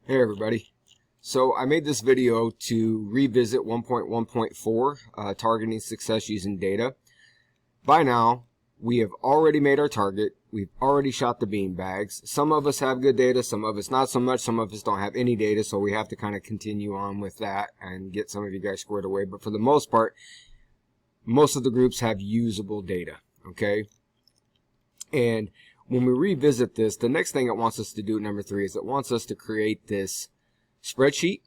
Hey everybody. So I made this video to revisit 1.1.4 targeting success using data. By now we have already made our target. We've already shot the bean bags. Some of us have good data, some of us not so much, some of us don't have any data, so we have to kind of continue on with that and get some of you guys squared away. But for the most part, most of the groups have usable data, okay? And when we revisit this, the next thing it wants us to do, number 3, is it wants us to create this spreadsheet.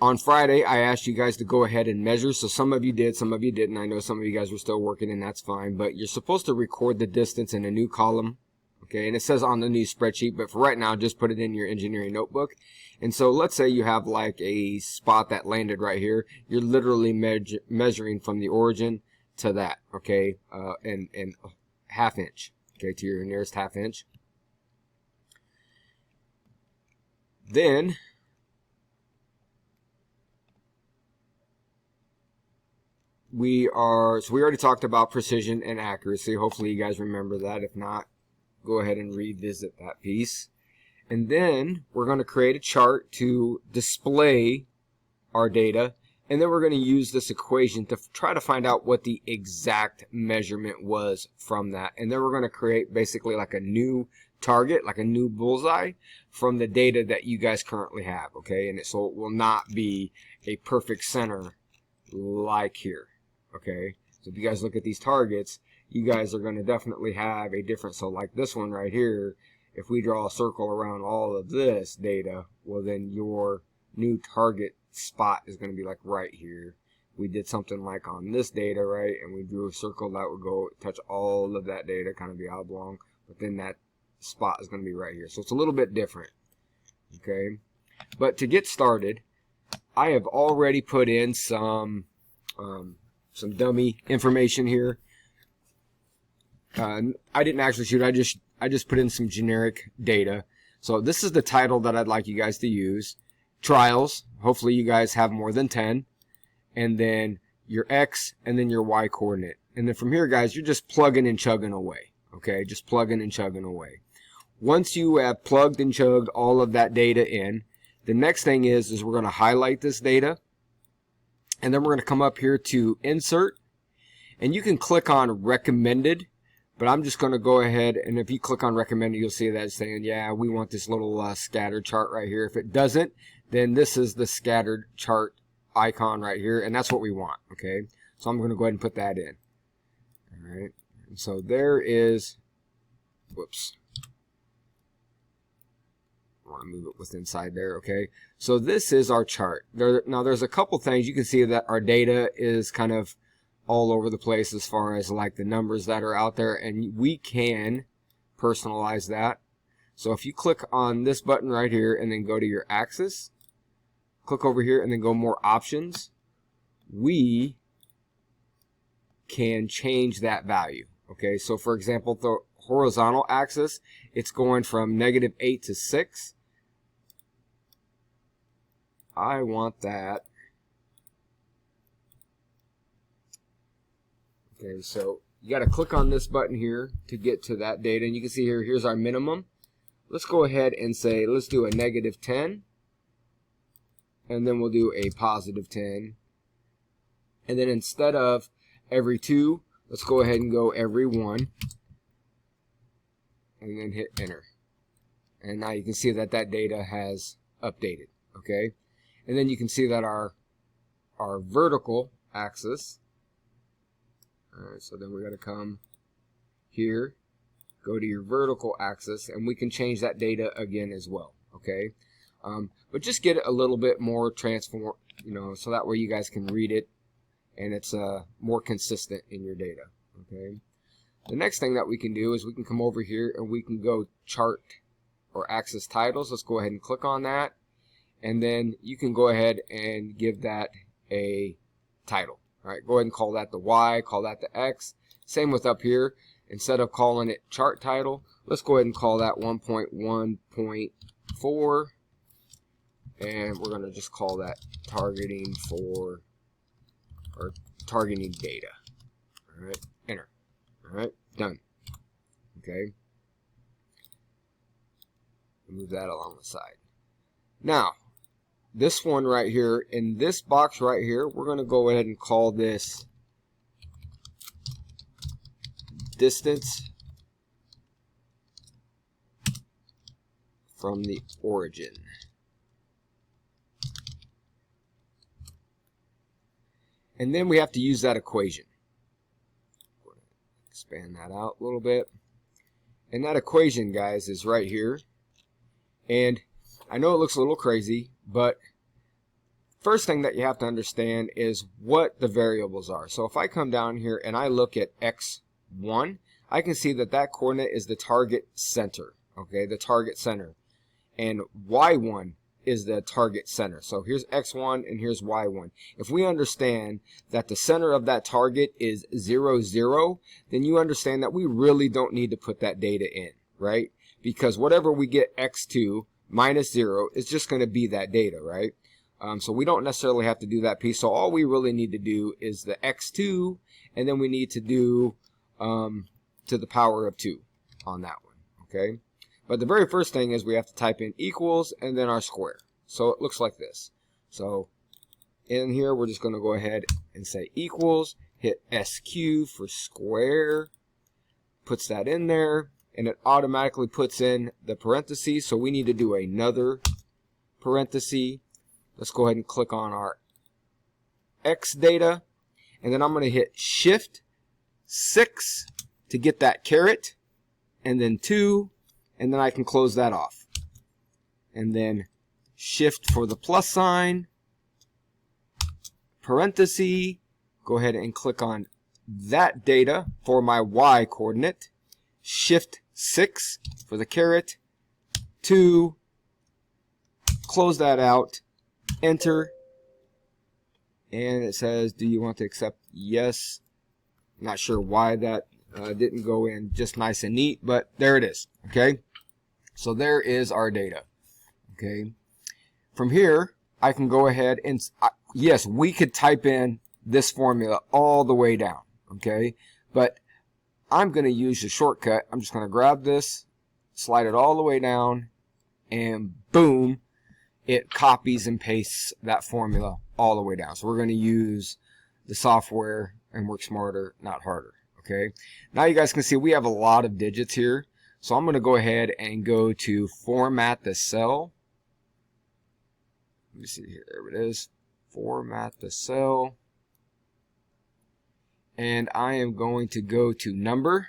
On Friday, I asked you guys to go ahead and measure. So some of you did, some of you didn't. I know some of you guys were still working, and that's fine. But you're supposed to record the distance in a new column, okay? And it says on the new spreadsheet, but for right now, just put it in your engineering notebook. And so let's say you have like a spot that landed right here. You're literally measuring from the origin to that, okay? And ½ inch, okay, to your nearest ½ inch. Then we already talked about precision and accuracy. Hopefully you guys remember that. If not, go ahead and revisit that piece. And then we're going to create a chart to display our data. And then we're going to use this equation to try to find out what the exact measurement was from that. And then we're going to create basically like a new target, like a new bullseye from the data that you guys currently have, okay? And so it will not be a perfect center like here, okay? So if you guys look at these targets, you guys are going to definitely have a difference. So like this one right here, if we draw a circle around all of this data, well then your new target spot is going to be like right here. We did something like on this data, right, and we drew a circle that would go touch all of that data, kind of be oblong, but then that spot is going to be right here. So it's a little bit different, okay? But to get started, I have already put in some dummy information here. I didn't actually shoot. I just put in some generic data. So this is the title that I'd like you guys to use. Trials. Hopefully you guys have more than 10. And then your X and then your Y coordinate. And then from here, guys, you're just plugging and chugging away. Okay, just plugging and chugging away. Once you have plugged and chugged all of that data in, the next thing is we're going to highlight this data. And then we're going to come up here to Insert. And you can click on Recommended. But I'm just going to go ahead, and if you click on Recommended, you'll see that it's saying, yeah, we want this little scattered chart right here. If it doesn't, then this is the scattered chart icon right here, and that's what we want, okay? So I'm going to go ahead and put that in. All right, and so there is, whoops. I want to move it with inside there, okay? So this is our chart. Now there's a couple things. You can see that our data is kind of all over the place as far as like the numbers that are out there, and we can personalize that. So if you click on this button right here and then go to your axis, click over here and then go more options, we can change that value, okay? So for example, the horizontal axis, it's going from -8 to 6. I want that. Okay, so you got to click on this button here to get to that data, and you can see here, here's our minimum. Let's go ahead and say, let's do a -10, and then we'll do a +10, and then instead of every 2, let's go ahead and go every 1, and then hit enter. And now you can see that that data has updated, okay? And then you can see that our vertical axis. Alright, so then we're going to come here, go to your vertical axis, and we can change that data again as well, okay? But just get it a little bit more transform, you know, so that way you guys can read it and it's more consistent in your data, okay? The next thing that we can do is we can come over here and we can go chart or axis titles. Let's go ahead and click on that, and then you can go ahead and give that a title. All right, go ahead and call that the Y, call that the X. Same with up here. Instead of calling it chart title, let's go ahead and call that 1.1.4. And we're going to just call that targeting for, or targeting data. All right, enter. All right, done. Okay. Move that along the side. Now, this one right here, in this box right here, we're going to go ahead and call this distance from the origin. And then we have to use that equation. Expand that out a little bit. And that equation, guys, is right here. And I know it looks a little crazy, but first thing that you have to understand is what the variables are. So if I come down here and I look at x1, I can see that that coordinate is the target center, okay, the target center. And y1 is the target center. So here's x1 and here's y1. If we understand that the center of that target is 0, 0, then you understand that we really don't need to put that data in, right? Because whatever we get x2 minus 0 is just going to be that data, right? So we don't necessarily have to do that piece. So all we really need to do is the x2, and then we need to do to the power of 2 on that one, okay? But the very first thing is we have to type in equals and then our square. So it looks like this. So in here, we're just going to go ahead and say equals, hit SQ for square, puts that in there, and it automatically puts in the parentheses. So we need to do another parenthesis. Let's go ahead and click on our X data, and then I'm going to hit Shift 6 to get that caret, and then 2, and then I can close that off. And then Shift for the plus sign, parenthesis, go ahead and click on that data for my Y coordinate, Shift 6 for the caret, 2, close that out, enter, and it says, do you want to accept? Yes. Not sure why that didn't go in just nice and neat, but there it is. Okay, so there is our data. Okay, from here I can go ahead and yes, we could type in this formula all the way down. Okay, but I'm going to use the shortcut. I'm just going to grab this, slide it all the way down, and boom, it copies and pastes that formula all the way down. So we're going to use the software and work smarter, not harder. Okay, now you guys can see we have a lot of digits here. So I'm going to go ahead and go to format the cell. Let me see here. There it is. Format the cell. And I am going to go to number.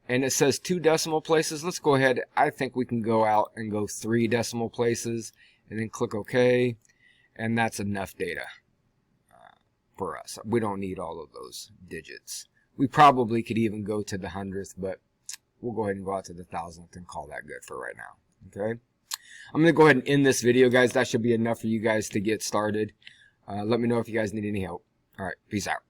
And it says 2 decimal places. Let's go ahead. I think we can go out and go 3 decimal places. And then click OK. And that's enough data for us. We don't need all of those digits. We probably could even go to the 100th, but we'll go ahead and go out to the 1000th and call that good for right now. Okay, I'm going to go ahead and end this video, guys. That should be enough for you guys to get started. Let me know if you guys need any help. All right, peace out.